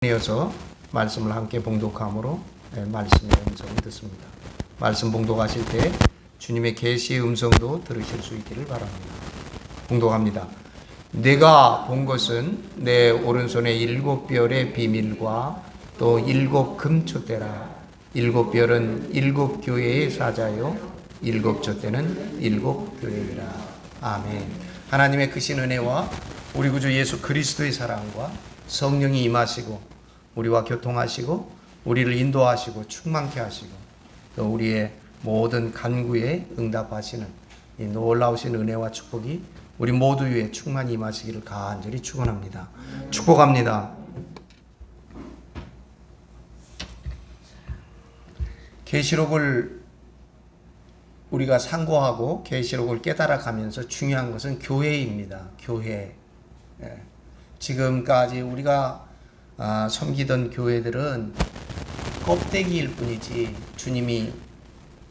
이어서 말씀을 함께 봉독함으로 말씀의 음성을 듣습니다. 말씀 봉독하실 때 주님의 계시의 음성도 들으실 수 있기를 바랍니다. 봉독합니다. 내가 본 것은 내 오른손에 7별의 비밀과 또 7 금촛대라. 7별은 7 교회의 사자요 7 촛대는 7 교회이라. 아멘. 하나님의 크신 은혜와 우리 구주 예수 그리스도의 사랑과 성령이 임하시고 우리와 교통하시고 우리를 인도하시고 충만케 하시고 또 우리의 모든 간구에 응답하시는 이 놀라우신 은혜와 축복이 우리 모두 위에 충만히 임하시기를 간절히 축원합니다. 축복합니다. 계시록을 우리가 상고하고 계시록을 깨달아가면서 중요한 것은 교회입니다. 교회. 지금까지 우리가 섬기던 교회들은 껍데기일 뿐이지 주님이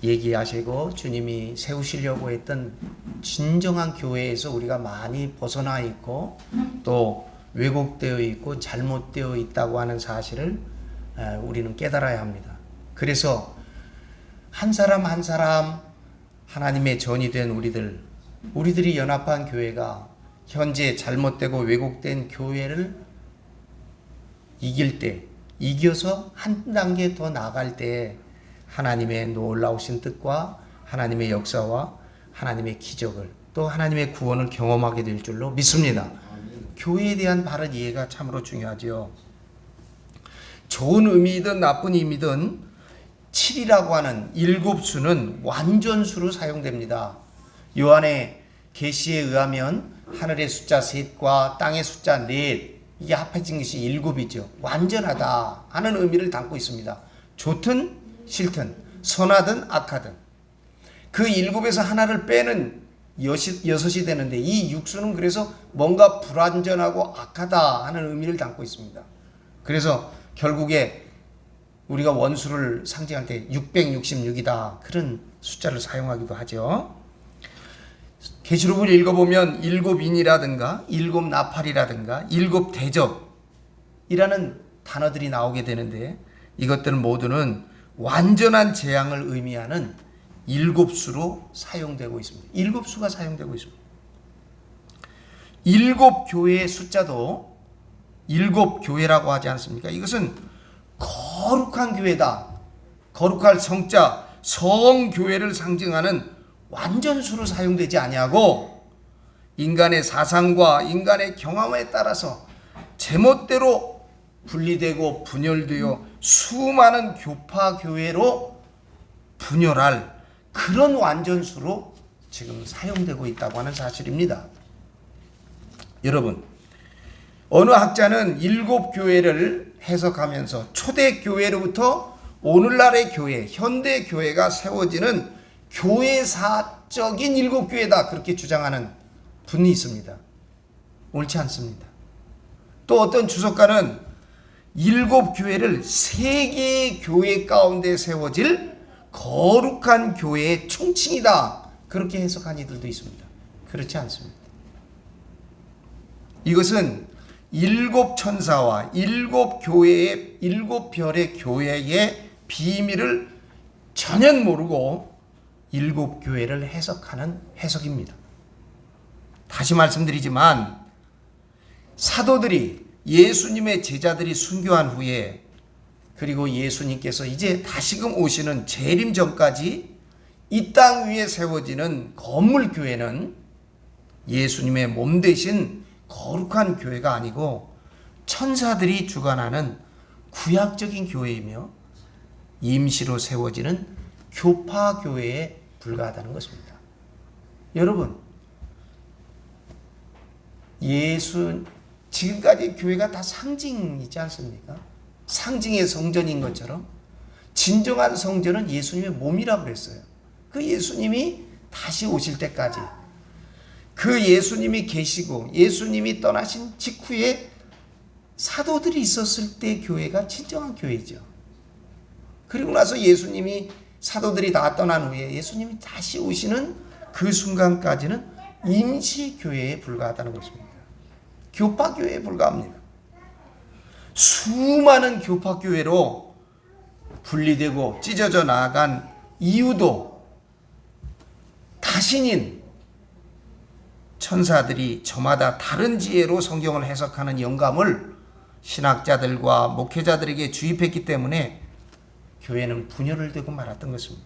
얘기하시고 주님이 세우시려고 했던 진정한 교회에서 우리가 많이 벗어나 있고 또 왜곡되어 있고 잘못되어 있다고 하는 사실을 우리는 깨달아야 합니다. 그래서 한 사람 한 사람 하나님의 전이 된 우리들이 연합한 교회가 현재 잘못되고 왜곡된 교회를 이길 때, 이겨서 한 단계 더 나아갈 때 하나님의 놀라우신 뜻과 하나님의 역사와 하나님의 기적을 또 하나님의 구원을 경험하게 될 줄로 믿습니다. 교회에 대한 바른 이해가 참으로 중요하죠. 좋은 의미든 나쁜 의미든 7이라고 하는 7수는 완전수로 사용됩니다. 요한의 계시에 의하면 하늘의 숫자 3과 땅의 숫자 4 이게 합해진 것이 7이죠. 완전하다 하는 의미를 담고 있습니다. 좋든 싫든 선하든 악하든 그 7에서 하나를 빼는 6이 되는데 이 6수는 그래서 뭔가 불완전하고 악하다 하는 의미를 담고 있습니다. 그래서 결국에 우리가 원수를 상징할 때 666이다 그런 숫자를 사용하기도 하죠. 계시록을 읽어보면 7인이라든가 7 나팔이라든가 7 대접이라는 단어들이 나오게 되는데 이것들 모두는 완전한 재앙을 의미하는 7수로 사용되고 있습니다. 7수가 사용되고 있습니다. 7 교회의 숫자도 7 교회라고 하지 않습니까? 이것은 거룩한 교회다. 거룩할 성자 성교회를 상징하는 완전수로 사용되지 아니하고 인간의 사상과 인간의 경험에 따라서 제멋대로 분리되고 분열되어 수많은 교파 교회로 분열할 그런 완전수로 지금 사용되고 있다고 하는 사실입니다. 여러분, 어느 학자는 7 교회를 해석하면서 초대 교회로부터 오늘날의 교회, 현대 교회가 세워지는 교회사적인 7 교회다 그렇게 주장하는 분이 있습니다. 옳지 않습니다. 또 어떤 주석가는 7 교회를 세계의 교회 가운데 세워질 거룩한 교회의 총칭이다 그렇게 해석한 이들도 있습니다. 그렇지 않습니다. 이것은 7 천사와 7 교회의 7 별의 교회의 비밀을 전혀 모르고 7 교회를 해석하는 해석입니다. 다시 말씀드리지만 사도들이 예수님의 제자들이 순교한 후에 그리고 예수님께서 이제 다시금 오시는 재림 전까지 이 땅 위에 세워지는 건물 교회는 예수님의 몸 대신 거룩한 교회가 아니고 천사들이 주관하는 구약적인 교회이며 임시로 세워지는 교파 교회에 불과하다는 것입니다. 여러분, 지금까지 교회가 다 상징이지 않습니까? 상징의 성전인 것처럼 진정한 성전은 예수님의 몸이라고 그랬어요. 그 예수님이 다시 오실 때까지 그 예수님이 계시고 예수님이 떠나신 직후에 사도들이 있었을 때 교회가 진정한 교회죠. 그리고 나서 예수님이 사도들이 다 떠난 후에 예수님이 다시 오시는 그 순간까지는 임시 교회에 불과하다는 것입니다. 교파 교회에 불과합니다. 수많은 교파교회로 분리되고 찢어져 나간 이유도 다신인 천사들이 저마다 다른 지혜로 성경을 해석하는 영감을 신학자들과 목회자들에게 주입했기 때문에 교회는 분열을 되고 말았던 것입니다.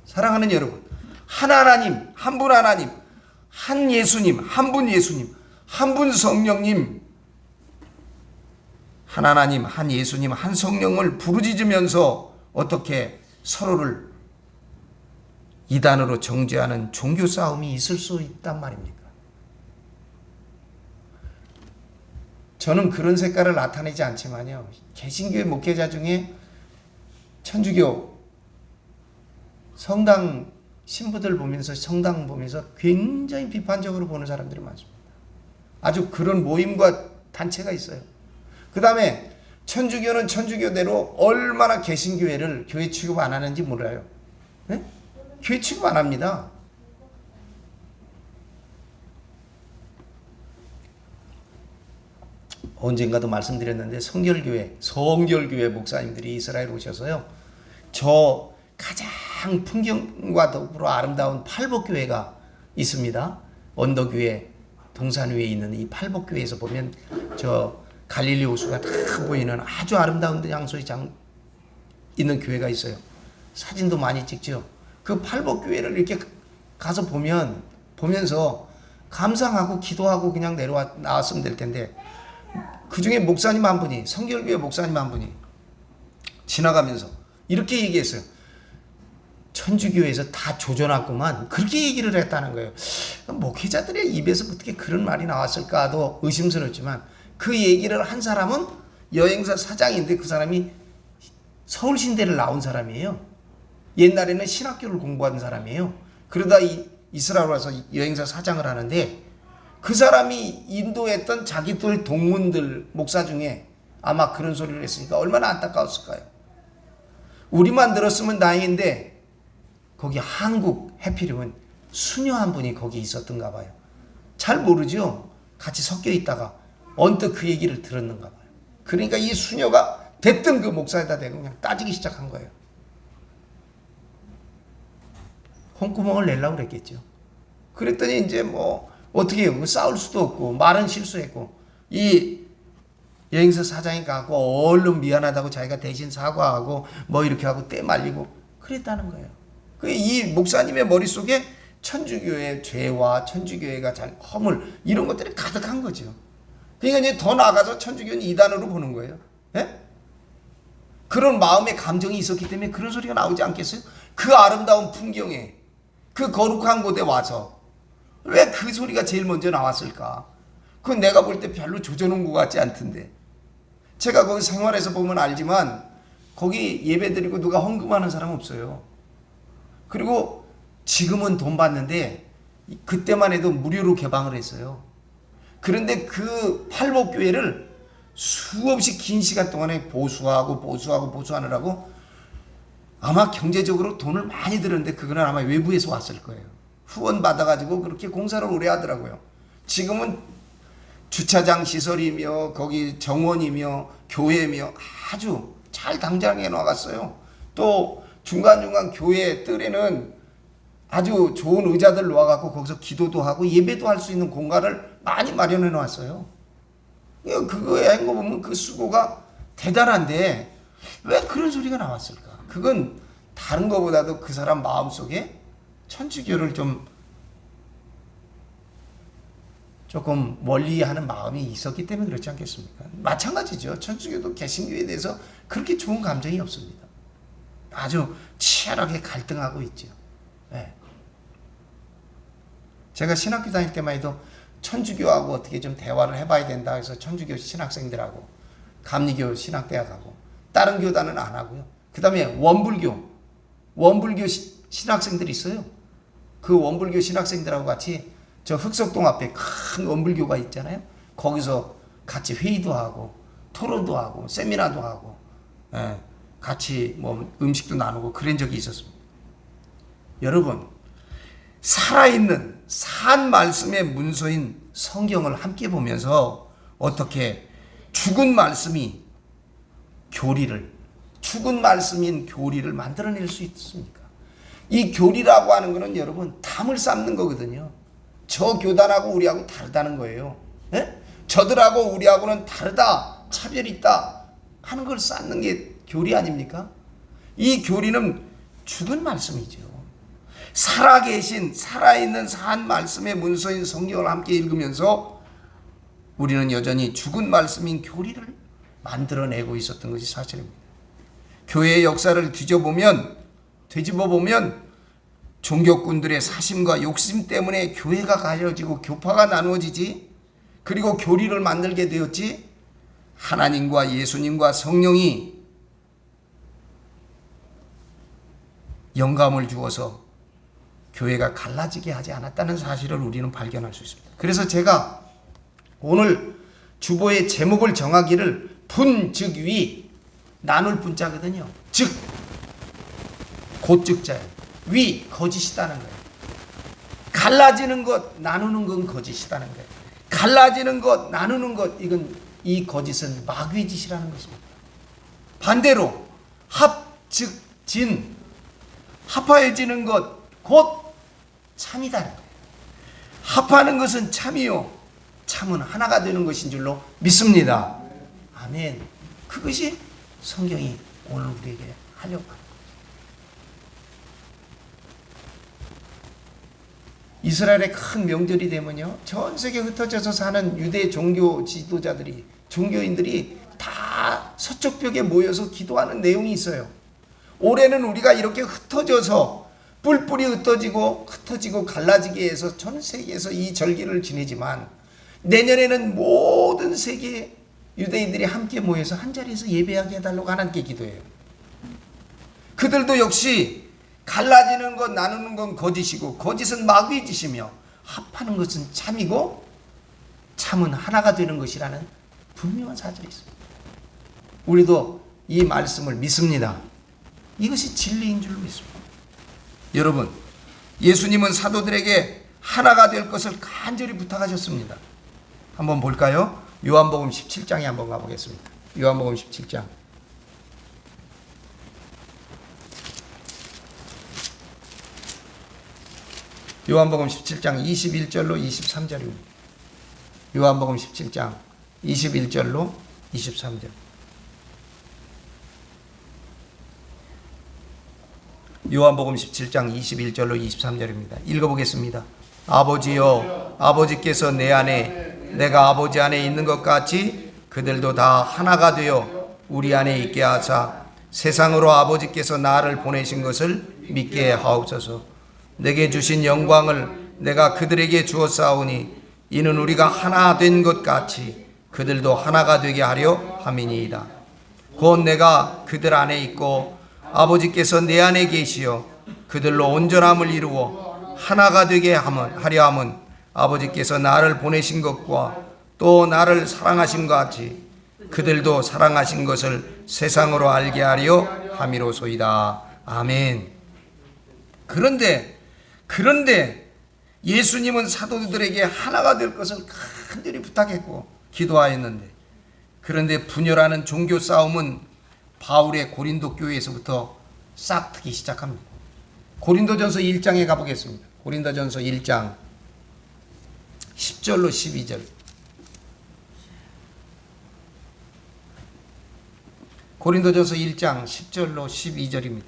사랑하는 여러분, 한 하나님, 한 분 하나님, 한 예수님, 한 분 예수님, 한 분 성령님, 한 하나님, 한 예수님, 한 성령을 부르짖으면서 어떻게 서로를 이단으로 정죄하는 종교 싸움이 있을 수 있단 말입니까? 저는 그런 색깔을 나타내지 않지만요, 개신교회 목회자 중에 천주교 성당 신부들 보면서, 성당 보면서 굉장히 비판적으로 보는 사람들이 많습니다. 아주 그런 모임과 단체가 있어요. 그 다음에 천주교는 천주교대로 얼마나 개신교회를 교회 취급 안 하는지 몰라요. 네? 교회 취급 안 합니다. 언젠가도 말씀드렸는데 성결교회 목사님들이 이스라엘 오셔서요, 저 가장 풍경과 더불어 아름다운 팔복교회가 있습니다. 언덕 위에, 동산 위에 있는 이 팔복교회에서 보면 저 갈릴리 호수가 다 보이는 아주 아름다운 장소에 있는 교회가 있어요. 사진도 많이 찍죠. 그 팔복교회를 이렇게 가서 보면서 감상하고 기도하고 그냥 나왔으면 될 텐데, 그 중에 목사님 한 분이, 성결교회 목사님 한 분이 지나가면서 이렇게 얘기했어요. 천주교에서 다 조져놨구만. 그렇게 얘기를 했다는 거예요. 목회자들의 입에서 어떻게 그런 말이 나왔을까도 의심스럽지만, 그 얘기를 한 사람은 여행사 사장인데 그 사람이 서울신대를 나온 사람이에요. 옛날에는 신학교를 공부한 사람이에요. 그러다 이스라엘 와서 여행사 사장을 하는데, 그 사람이 인도했던 자기들 동문들 목사 중에 아마 그런 소리를 했으니까 얼마나 안타까웠을까요? 우리만 들었으면 다행인데 거기 한국 해피림은 수녀 한 분이 거기 있었던가 봐요. 잘 모르죠. 같이 섞여 있다가 언뜻 그 얘기를 들었는가 봐요. 그러니까 이 수녀가 됐든 그 목사에다 대고 그냥 따지기 시작한 거예요. 콩구멍을 내려고 그랬겠죠. 그랬더니 이제 뭐 어떻게 해요? 싸울 수도 없고 말은 실수했고, 이 여행사 사장이 가고 얼른 미안하다고 자기가 대신 사과하고 뭐 이렇게 하고 때 말리고 그랬다는 거예요. 이 목사님의 머릿속에 천주교의 죄와 천주교회가 잘 허물 이런 것들이 가득한 거죠. 그러니까 이제 더 나아가서 천주교는 이단으로 보는 거예요. 예? 그런 마음의 감정이 있었기 때문에 그런 소리가 나오지 않겠어요? 그 아름다운 풍경에, 그 거룩한 곳에 와서 왜 그 소리가 제일 먼저 나왔을까? 그건 내가 볼 때 별로 조져놓은 것 같지 않던데. 제가 거기 생활해서 보면 알지만 거기 예배드리고 누가 헌금하는 사람 없어요. 그리고 지금은 돈 받는데 그때만 해도 무료로 개방을 했어요. 그런데 그 팔복교회를 수없이 긴 시간 동안에 보수하느라고 아마 경제적으로 돈을 많이 들었는데, 그거는 아마 외부에서 왔을 거예요. 후원 받아가지고 그렇게 공사를 오래 하더라고요. 지금은 주차장 시설이며 거기 정원이며 교회며 아주 잘 당장해 놔갔어요. 또 중간중간 교회 뜰에는 아주 좋은 의자들 놓아갖고 거기서 기도도 하고 예배도 할 수 있는 공간을 많이 마련해 놨어요. 그거에 한 거 보면 그 수고가 대단한데 왜 그런 소리가 나왔을까? 그건 다른 거보다도 그 사람 마음속에 천주교를 조금 멀리하는 마음이 있었기 때문에 그렇지 않겠습니까? 마찬가지죠. 천주교도 개신교에 대해서 그렇게 좋은 감정이 없습니다. 아주 치열하게 갈등하고 있죠. 네. 제가 신학교 다닐 때만 해도 천주교하고 어떻게 좀 대화를 해봐야 된다 해서 천주교 신학생들하고 감리교 신학대학하고 다른 교단은 안 하고요. 그 다음에 원불교 신학생들이 있어요. 그 원불교 신학생들하고 같이 저 흑석동 앞에 큰 원불교가 있잖아요. 거기서 같이 회의도 하고 토론도 하고 세미나도 하고, 예, 같이 뭐 음식도 나누고 그런 적이 있었습니다. 여러분, 살아있는 산 말씀의 문서인 성경을 함께 보면서 어떻게 죽은 말씀이 교리를, 죽은 말씀인 교리를 만들어낼 수 있습니까? 이 교리라고 하는 것은 여러분 담을 쌓는 거거든요. 저 교단하고 우리하고 다르다는 거예요. 네? 저들하고 우리하고는 다르다, 차별이 있다 하는 걸 쌓는 게 교리 아닙니까? 이 교리는 죽은 말씀이죠. 살아계신, 살아있는 산 말씀의 문서인 성경을 함께 읽으면서 우리는 여전히 죽은 말씀인 교리를 만들어내고 있었던 것이 사실입니다. 교회의 역사를 뒤집어보면 종교꾼들의 사심과 욕심 때문에 교회가 가려지고 교파가 나누어지지, 그리고 교리를 만들게 되었지, 하나님과 예수님과 성령이 영감을 주어서 교회가 갈라지게 하지 않았다는 사실을 우리는 발견할 수 있습니다. 그래서 제가 오늘 주보의 제목을 정하기를 분, 즉, 위, 나눌 분자거든요. 즉, 곧즉자예요. 위, 거짓이다는 거예요. 갈라지는 것, 나누는 건 거짓이다는 거예요. 갈라지는 것, 나누는 것, 이 거짓은 마귀의 짓이라는 것입니다. 반대로 합, 즉, 진, 합하여지는 것, 곧 참이다는 거예요. 합하는 것은 참이요, 참은 하나가 되는 것인 줄로 믿습니다. 아멘. 그것이 성경이 오늘 우리에게 하려고 합니다. 이스라엘의 큰 명절이 되면요, 전 세계 흩어져서 사는 유대 종교 지도자들이, 종교인들이 다 서쪽 벽에 모여서 기도하는 내용이 있어요. 올해는 우리가 이렇게 흩어져서 뿔뿔이 흩어지고 갈라지게 해서 전 세계에서 이 절기를 지내지만, 내년에는 모든 세계 유대인들이 함께 모여서 한 자리에서 예배하게 해달라고 하나님께 기도해요. 그들도 역시 갈라지는 것, 나누는 건 거짓이고, 거짓은 마귀의 짓이며, 합하는 것은 참이고, 참은 하나가 되는 것이라는 분명한 사실이 있습니다. 우리도 이 말씀을 믿습니다. 이것이 진리인 줄로 믿습니다. 여러분, 예수님은 사도들에게 하나가 될 것을 간절히 부탁하셨습니다. 한번 볼까요? 요한복음 17장에 한번 가보겠습니다. 요한복음 17장. 요한복음 17장 21절로 23절입니다. 요한복음 17장 21절로 23절. 요한복음 17장 21절로 23절입니다. 읽어보겠습니다. 아버지여, 아버지께서 내 안에, 내가 아버지 안에 있는 것 같이 그들도 다 하나가 되어 우리 안에 있게 하사 세상으로 아버지께서 나를 보내신 것을 믿게 하옵소서. 내게 주신 영광을 내가 그들에게 주었사오니 이는 우리가 하나 된 것 같이 그들도 하나가 되게 하려 함이니이다. 곧 내가 그들 안에 있고 아버지께서 내 안에 계시어 그들로 온전함을 이루어 하나가 되게 하려 함은 아버지께서 나를 보내신 것과 또 나를 사랑하신 것 같이 그들도 사랑하신 것을 세상으로 알게 하려 함이로소이다. 아멘. 그런데 예수님은 사도들에게 하나가 될 것을 간절히 부탁했고 기도하였는데, 그런데 분열하는 종교 싸움은 바울의 고린도 교회에서부터 싹트기 시작합니다. 고린도전서 1장에 가보겠습니다. 고린도전서 1장 10절로 12절. 고린도전서 1장 10절로 12절입니다.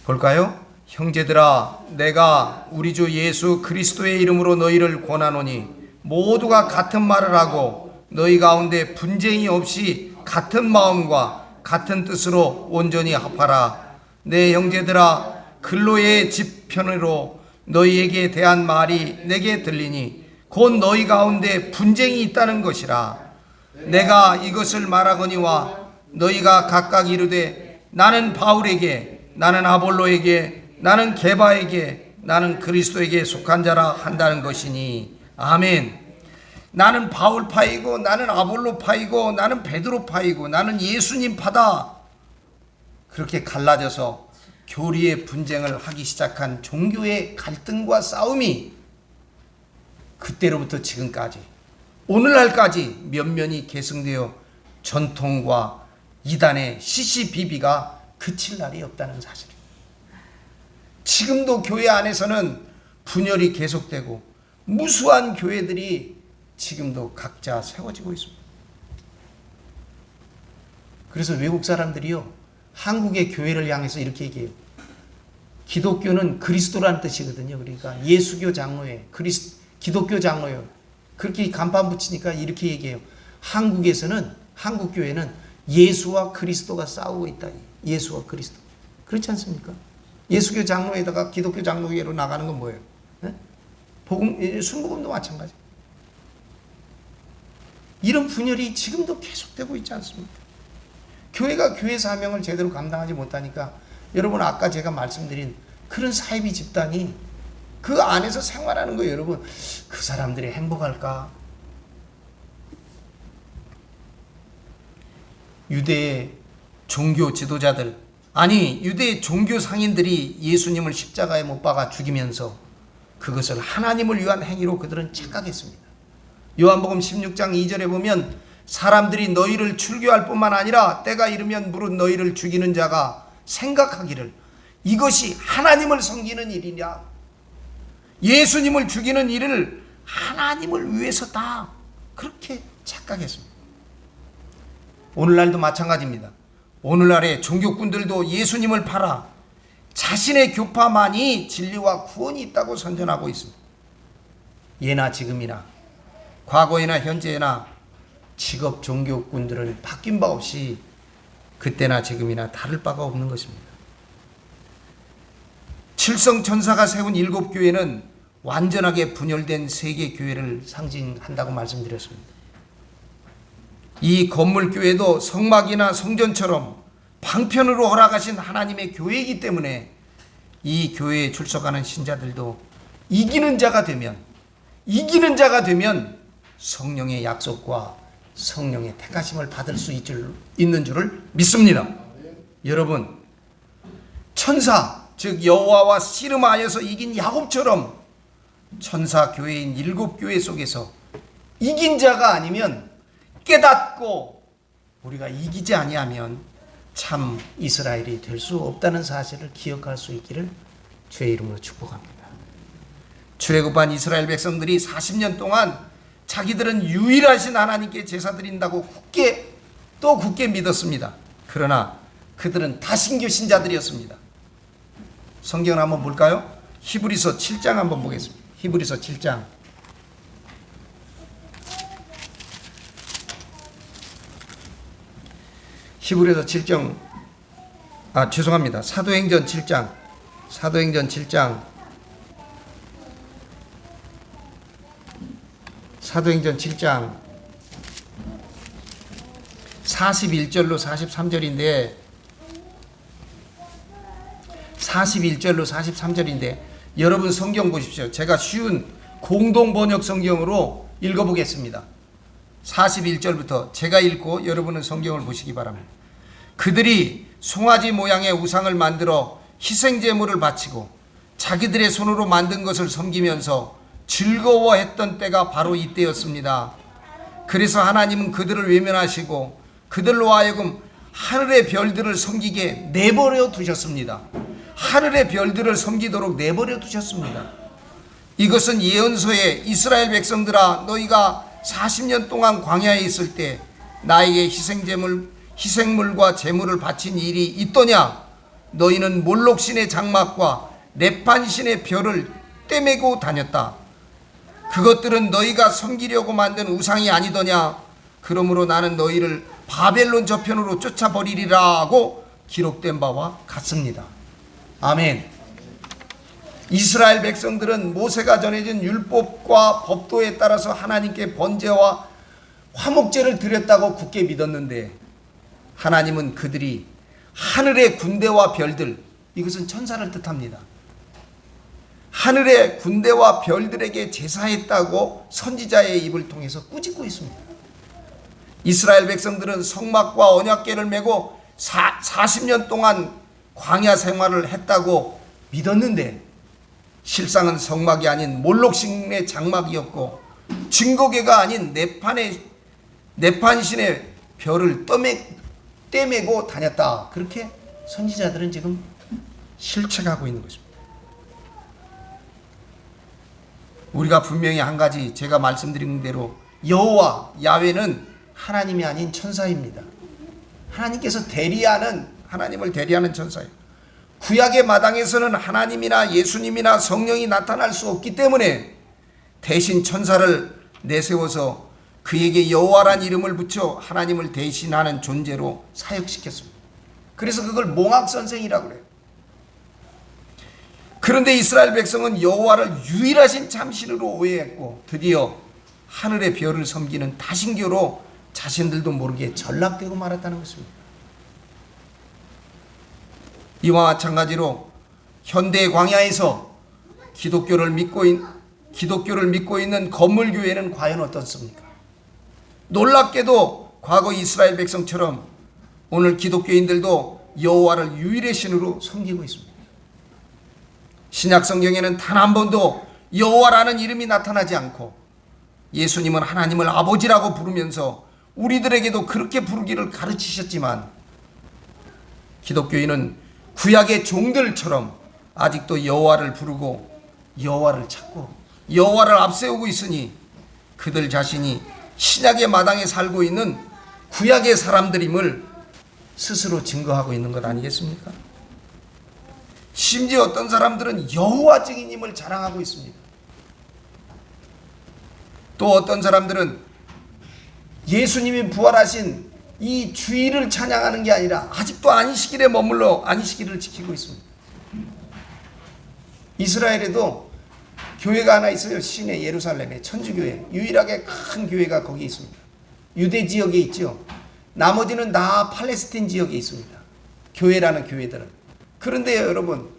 볼까요? 형제들아, 내가 우리 주 예수 그리스도의 이름으로 너희를 권하노니 모두가 같은 말을 하고 너희 가운데 분쟁이 없이 같은 마음과 같은 뜻으로 온전히 합하라. 내 형제들아, 근로의 집편으로 너희에게 대한 말이 내게 들리니 곧 너희 가운데 분쟁이 있다는 것이라. 내가 이것을 말하거니와 너희가 각각 이르되 나는 바울에게, 나는 아볼로에게, 나는 게바에게, 나는 그리스도에게 속한 자라 한다는 것이니. 아멘. 나는 바울 파이고 나는 아볼로 파이고 나는 베드로 파이고 나는 예수님 파다. 그렇게 갈라져서 교리의 분쟁을 하기 시작한 종교의 갈등과 싸움이 그때로부터 지금까지 오늘날까지 면면이 계승되어 전통과 이단의 시시비비가 그칠 날이 없다는 사실입니다. 지금도 교회 안에서는 분열이 계속되고 무수한 교회들이 지금도 각자 세워지고 있습니다. 그래서 외국 사람들이요, 한국의 교회를 향해서 이렇게 얘기해요. 기독교는 그리스도라는 뜻이거든요. 그러니까 예수교 장로회, 기독교 장로회, 그렇게 간판 붙이니까 이렇게 얘기해요. 한국 교회는 예수와 그리스도가 싸우고 있다. 예수와 그리스도. 그렇지 않습니까? 예수교 장로회에다가 기독교 장로회로 나가는 건 뭐예요? 네? 순복음도 마찬가지. 이런 분열이 지금도 계속되고 있지 않습니까? 교회가 교회 사명을 제대로 감당하지 못하니까 여러분, 아까 제가 말씀드린 그런 사이비 집단이 그 안에서 생활하는 거예요. 여러분, 그 사람들이 행복할까? 유대의 종교 지도자들, 아니 유대의 종교 상인들이 예수님을 십자가에 못 박아 죽이면서 그것을 하나님을 위한 행위로 그들은 착각했습니다. 요한복음 16장 2절에 보면 사람들이 너희를 출교할 뿐만 아니라 때가 이르면 무릇 너희를 죽이는 자가 생각하기를 이것이 하나님을 섬기는 일이냐, 예수님을 죽이는 일을 하나님을 위해서다, 그렇게 착각했습니다. 오늘날도 마찬가지입니다. 오늘날의 종교꾼들도 예수님을 팔아 자신의 교파만이 진리와 구원이 있다고 선전하고 있습니다. 예나 지금이나 과거에나 현재나 직업 종교꾼들은 바뀐 바 없이 그때나 지금이나 다를 바가 없는 것입니다. 칠성천사가 세운 7교회는 완전하게 분열된 세계교회를 상징한다고 말씀드렸습니다. 이 건물교회도 성막이나 성전처럼 방편으로 허락하신 하나님의 교회이기 때문에 이 교회에 출석하는 신자들도 이기는 자가 되면 성령의 약속과 성령의 택하심을 받을 수 있는 줄을 믿습니다. 여러분, 천사 즉 여호와와 씨름하여서 이긴 야곱처럼 천사 교회인 7교회 속에서 이긴 자가 아니면, 깨닫고 우리가 이기지 아니하면 참 이스라엘이 될 수 없다는 사실을 기억할 수 있기를 주의 이름으로 축복합니다. 출애굽한 이스라엘 백성들이 40년 동안 자기들은 유일하신 하나님께 제사 드린다고 굳게 믿었습니다. 그러나 그들은 다신교 신자들이었습니다. 성경을 한번 볼까요? 히브리서 7장 한번 보겠습니다. 히브리서 7장. 히브리서 7장, 죄송합니다. 사도행전 7장 41절로 43절인데 41절로 43절인데 여러분 성경 보십시오. 제가 쉬운 공동 번역 성경으로 읽어보겠습니다. 41절부터 제가 읽고 여러분은 성경을 보시기 바랍니다. 그들이 송아지 모양의 우상을 만들어 희생제물을 바치고 자기들의 손으로 만든 것을 섬기면서 즐거워했던 때가 바로 이때였습니다. 그래서 하나님은 그들을 외면하시고 그들로 하여금 하늘의 별들을 섬기게 내버려 두셨습니다. 하늘의 별들을 섬기도록 내버려 두셨습니다. 이것은 예언서에 이스라엘 백성들아 너희가 40년 동안 광야에 있을 때 나에게 희생물과 제물을 바친 일이 있더냐? 너희는 몰록신의 장막과 레판신의 별을 떼매고 다녔다. 그것들은 너희가 섬기려고 만든 우상이 아니더냐? 그러므로 나는 너희를 바벨론 저편으로 쫓아버리리라 고 기록된 바와 같습니다. 아멘. 이스라엘 백성들은 모세가 전해진 율법과 법도에 따라서 하나님께 번제와 화목제를 드렸다고 굳게 믿었는데 하나님은 그들이 하늘의 군대와 별들, 이것은 천사를 뜻합니다. 하늘의 군대와 별들에게 제사했다고 선지자의 입을 통해서 꾸짖고 있습니다. 이스라엘 백성들은 성막과 언약궤를 메고 40년 동안 광야 생활을 했다고 믿었는데 실상은 성막이 아닌 몰록신의 장막이었고 증거계가 아닌 내판신의 별을 떼매고 다녔다. 그렇게 선지자들은 지금 실책하고 있는 것입니다. 우리가 분명히 한 가지, 제가 말씀드린 대로 여호와 야훼는 하나님이 아닌 천사입니다. 하나님께서 하나님을 대리하는 천사예요. 구약의 마당에서는 하나님이나 예수님이나 성령이 나타날 수 없기 때문에 대신 천사를 내세워서 그에게 여호와란 이름을 붙여 하나님을 대신하는 존재로 사역시켰습니다. 그래서 그걸 몽학선생이라고 그래요. 그런데 이스라엘 백성은 여호와를 유일하신 참신으로 오해했고 드디어 하늘의 별을 섬기는 다신교로 자신들도 모르게 전락되고 말았다는 것입니다. 이와 마찬가지로 현대 광야에서 기독교를 믿고 있는 건물교회는 과연 어떻습니까? 놀랍게도 과거 이스라엘 백성처럼 오늘 기독교인들도 여호와를 유일의 신으로 섬기고 있습니다. 신약 성경에는 단 한 번도 여호와라는 이름이 나타나지 않고 예수님은 하나님을 아버지라고 부르면서 우리들에게도 그렇게 부르기를 가르치셨지만 기독교인은 구약의 종들처럼 아직도 여호와를 부르고 여호와를 찾고 여호와를 앞세우고 있으니 그들 자신이 신약의 마당에 살고 있는 구약의 사람들임을 스스로 증거하고 있는 것 아니겠습니까? 심지어 어떤 사람들은 여호와 증인임을 자랑하고 있습니다. 또 어떤 사람들은 예수님이 부활하신 이 주일을 찬양하는 게 아니라 아직도 안식일에 머물러 안식일을 지키고 있습니다. 이스라엘에도 교회가 하나 있어요. 시내 예루살렘에 천주교회, 유일하게 큰 교회가 거기 있습니다. 유대 지역에 있죠. 나머지는 다 팔레스틴 지역에 있습니다. 교회라는 교회들은. 그런데요, 여러분,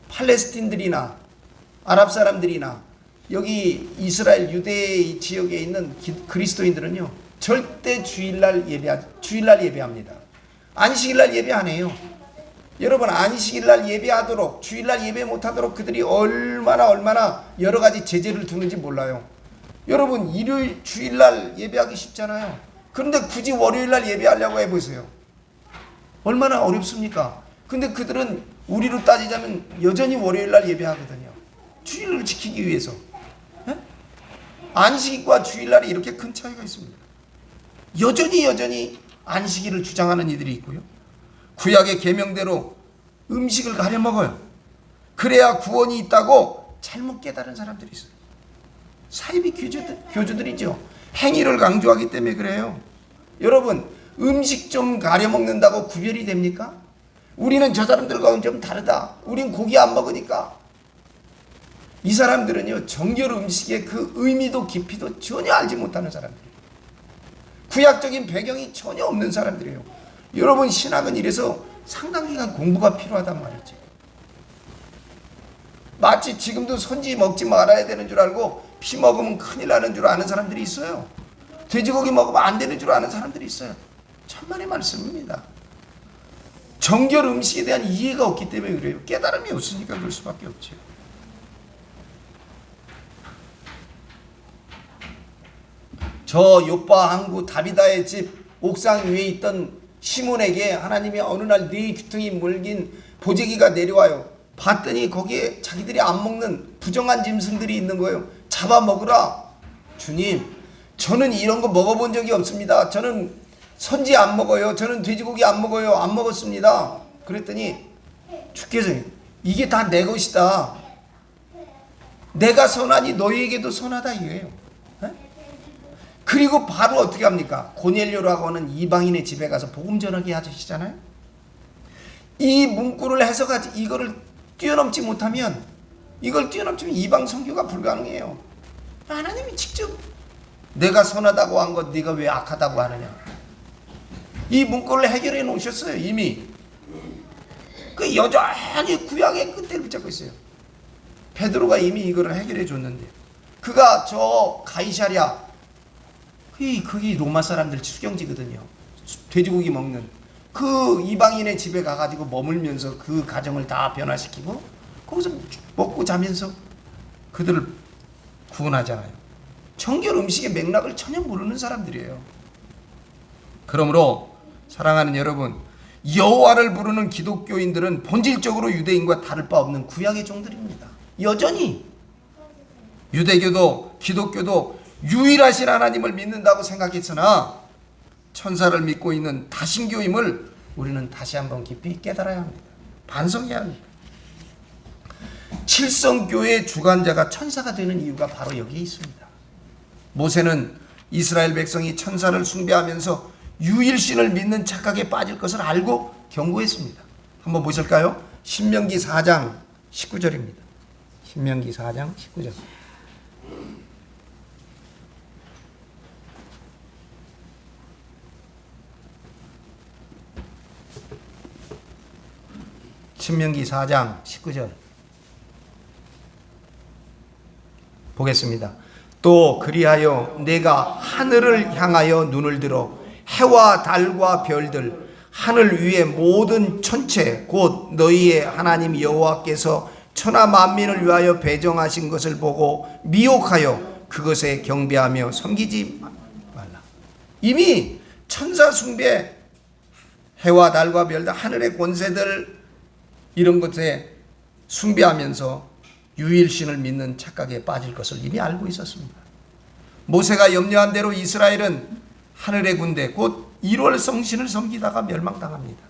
팔레스틴들이나 아랍 사람들이나 여기 이스라엘 유대 지역에 있는 그리스도인들은요, 절대 주일날 예배합니다. 안식일날 예배 안 해요. 여러분, 안식일날 예배하도록, 주일날 예배 못하도록 그들이 얼마나 여러 가지 제재를 두는지 몰라요. 여러분, 일요일 주일날 예배하기 쉽잖아요. 그런데 굳이 월요일날 예배하려고 해보세요. 얼마나 어렵습니까? 근데 그들은 우리로 따지자면 여전히 월요일날 예배하거든요. 주일을 지키기 위해서. 에? 안식일과 주일날이 이렇게 큰 차이가 있습니다. 여전히 안식일을 주장하는 이들이 있고요. 구약의 계명대로 음식을 가려 먹어요. 그래야 구원이 있다고 잘못 깨달은 사람들이 있어요. 사이비 교주들이죠. 행위를 강조하기 때문에 그래요. 여러분, 음식 좀 가려 먹는다고 구별이 됩니까? 우리는 저 사람들과는 좀 다르다. 우린 고기 안 먹으니까. 이 사람들은요, 정결 음식의 그 의미도 깊이도 전혀 알지 못하는 사람들이에요. 구약적인 배경이 전혀 없는 사람들이에요. 여러분, 신학은 이래서 상당 기간 공부가 필요하단 말이죠. 마치 지금도 선지 먹지 말아야 되는 줄 알고 피 먹으면 큰일 나는 줄 아는 사람들이 있어요. 돼지고기 먹으면 안 되는 줄 아는 사람들이 있어요. 천만의 말씀입니다. 정결 음식에 대한 이해가 없기 때문에 그래요. 깨달음이 없으니까 그럴 수밖에 없죠. 저 요빠 항구 다비다의 집 옥상 위에 있던 시몬에게 하나님이 어느 날 네 귀퉁이 물긴 보재기가 내려와요. 봤더니 거기에 자기들이 안 먹는 부정한 짐승들이 있는 거예요. 잡아먹으라. 주님, 저는 이런 거 먹어본 적이 없습니다. 저는 선지 안 먹어요. 저는 돼지고기 안 먹어요. 안 먹었습니다. 그랬더니 주께서 이게 다 내 것이다. 내가 선하니 너희에게도 선하다 이거예요. 그리고 바로 어떻게 합니까? 고넬료라고 하는 이방인의 집에 가서 복음 전하게 하시잖아요. 이 문구를 해석하지 이거를 뛰어넘지 못하면 이방 선교가 불가능해요. 하나님이 직접 내가 선하다고 한 것 네가 왜 악하다고 하느냐. 이 문구를 해결해 놓으셨어요. 이미. 그 여전히 구약의 끝을 붙잡고 있어요. 베드로가 이미 이거를 해결해 줬는데 그가 저 가이사랴 그게 로마 사람들 수경지거든요. 돼지고기 먹는 그 이방인의 집에 가가지고 머물면서 그 가정을 다 변화시키고 거기서 먹고 자면서 그들을 구원하잖아요. 정결 음식의 맥락을 전혀 모르는 사람들이에요. 그러므로 사랑하는 여러분, 여호와를 부르는 기독교인들은 본질적으로 유대인과 다를 바 없는 구약의 종들입니다. 여전히 유대교도 기독교도 유일하신 하나님을 믿는다고 생각했으나 천사를 믿고 있는 다신교임을 우리는 다시 한번 깊이 깨달아야 합니다. 반성해야 합니다. 칠성교회의 주관자가 천사가 되는 이유가 바로 여기에 있습니다. 모세는 이스라엘 백성이 천사를 숭배하면서 유일신을 믿는 착각에 빠질 것을 알고 경고했습니다. 한번 보실까요? 신명기 4장 19절입니다. 신명기 4장 19절. 신명기 4장 19절 보겠습니다. 또 그리하여 내가 하늘을 향하여 눈을 들어 해와 달과 별들 하늘 위의 모든 천체 곧 너희의 하나님 여호와께서 천하 만민을 위하여 배정하신 것을 보고 미혹하여 그것에 경배하며 섬기지 말라. 이미 천사 숭배, 해와 달과 별들, 하늘의 권세들 이런 것에 숭배하면서 유일신을 믿는 착각에 빠질 것을 이미 알고 있었습니다. 모세가 염려한 대로 이스라엘은 하늘의 군대 곧 1월 성신을 섬기다가 멸망당합니다.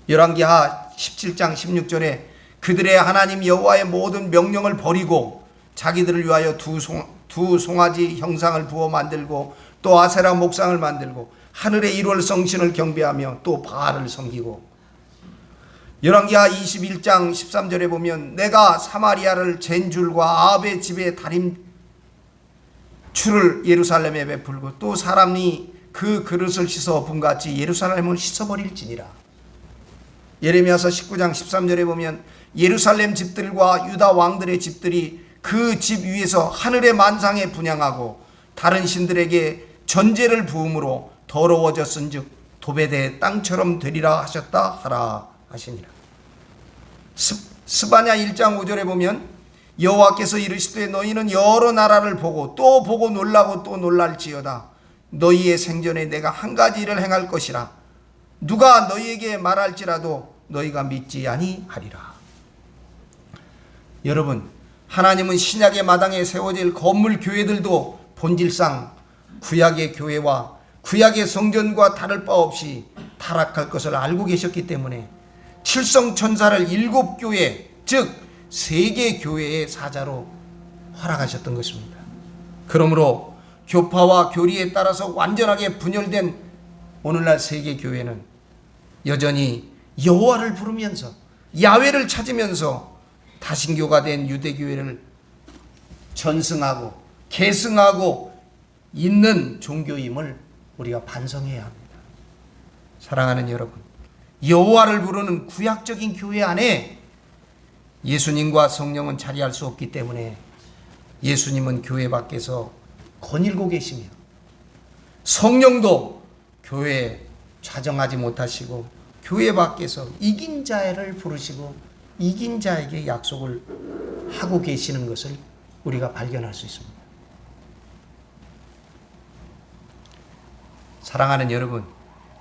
열왕기하 17장 16절에 그들의 하나님 여호와의 모든 명령을 버리고 자기들을 위하여 두 송아지 형상을 부어 만들고 또 아세라 목상을 만들고 하늘의 1월 성신을 경배하며 또 바알을 섬기고, 열왕기하 21장 13절에 보면 내가 사마리아를 잰 줄과 아합의 집에 다림 줄을 예루살렘에 베풀고 또 사람이 그 그릇을 씻어 분같이 예루살렘을 씻어버릴지니라. 예레미야서 19장 13절에 보면 예루살렘 집들과 유다 왕들의 집들이 그 집 위에서 하늘의 만상에 분향하고 다른 신들에게 전제를 부음으로 더러워졌은즉 도배대 땅처럼 되리라 하셨다 하라 하시니라. 스바냐 1장 5절에 보면 여호와께서 이르시되 너희는 여러 나라를 보고 또 보고 놀라고 또 놀랄지어다. 너희의 생전에 내가 한 가지 일을 행할 것이라. 누가 너희에게 말할지라도 너희가 믿지 아니하리라. 여러분, 하나님은 신약의 마당에 세워질 건물 교회들도 본질상 구약의 교회와 구약의 성전과 다를 바 없이 타락할 것을 알고 계셨기 때문에 칠성천사를 7교회 즉 세계 교회의 사자로 허락하셨던 것입니다. 그러므로 교파와 교리에 따라서 완전하게 분열된 오늘날 세계 교회는 여전히 여호와를 부르면서 야훼를 찾으면서 다신교가 된 유대교회를 전승하고 계승하고 있는 종교임을 우리가 반성해야 합니다. 사랑하는 여러분, 여호와를 부르는 구약적인 교회 안에 예수님과 성령은 자리할 수 없기 때문에 예수님은 교회 밖에서 거닐고 계시며 성령도 교회에 좌정하지 못하시고 교회 밖에서 이긴 자를 부르시고 이긴 자에게 약속을 하고 계시는 것을 우리가 발견할 수 있습니다. 사랑하는 여러분,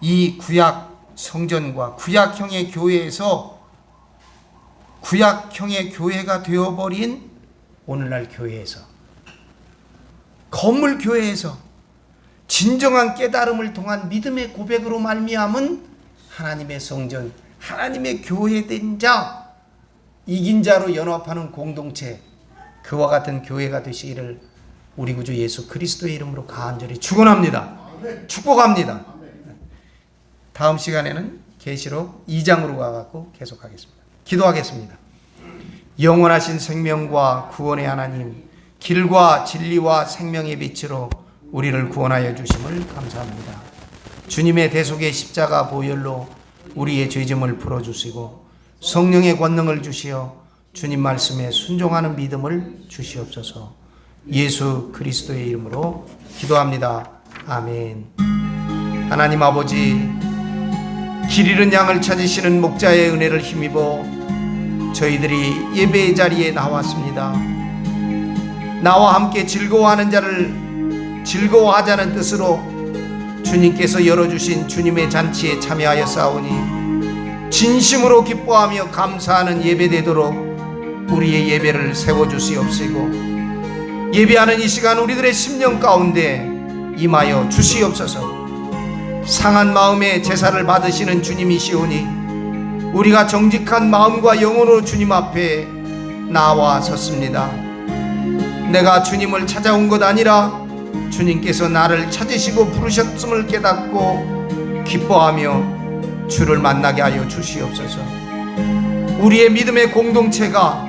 이 구약 성전과 구약형의 교회에서 구약형의 교회가 되어버린 오늘날 교회에서, 건물 교회에서 진정한 깨달음을 통한 믿음의 고백으로 말미암은 하나님의 성전, 하나님의 교회된 자, 이긴 자로 연합하는 공동체, 그와 같은 교회가 되시기를 우리 구주 예수 그리스도의 이름으로 간절히 축원합니다. 축복합니다. 다음 시간에는 계시록 2장으로 가갖고 계속하겠습니다. 기도하겠습니다. 영원하신 생명과 구원의 하나님, 길과 진리와 생명의 빛으로 우리를 구원하여 주심을 감사합니다. 주님의 대속의 십자가 보혈로 우리의 죄짐을 풀어주시고 성령의 권능을 주시어 주님 말씀에 순종하는 믿음을 주시옵소서. 예수 그리스도의 이름으로 기도합니다. 아멘. 하나님 아버지, 길 잃은 양을 찾으시는 목자의 은혜를 힘입어 저희들이 예배의 자리에 나왔습니다. 나와 함께 즐거워하는 자를 즐거워하자는 뜻으로 주님께서 열어주신 주님의 잔치에 참여하여 싸우니 진심으로 기뻐하며 감사하는 예배되도록 우리의 예배를 세워주시옵시고, 예배하는 이 시간 우리들의 심령 가운데 임하여 주시옵소서. 상한 마음의 제사를 받으시는 주님이시오니 우리가 정직한 마음과 영혼으로 주님 앞에 나와 섰습니다. 내가 주님을 찾아온 것 아니라 주님께서 나를 찾으시고 부르셨음을 깨닫고 기뻐하며 주를 만나게 하여 주시옵소서. 우리의 믿음의 공동체가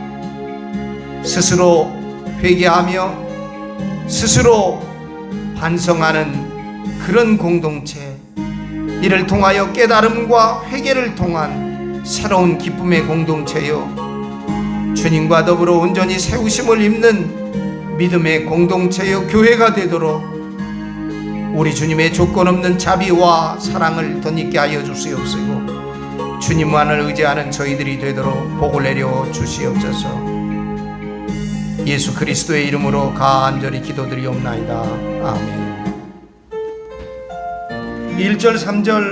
스스로 회개하며 스스로 반성하는 그런 공동체, 이를 통하여 깨달음과 회개를 통한 새로운 기쁨의 공동체요, 주님과 더불어 온전히 세우심을 입는 믿음의 공동체요, 교회가 되도록 우리 주님의 조건 없는 자비와 사랑을 덧입게 하여 주시옵시고, 주님만을 의지하는 저희들이 되도록 복을 내려 주시옵소서. 예수 그리스도의 이름으로 간절히 기도드리옵나이다. 아멘. 1절 3절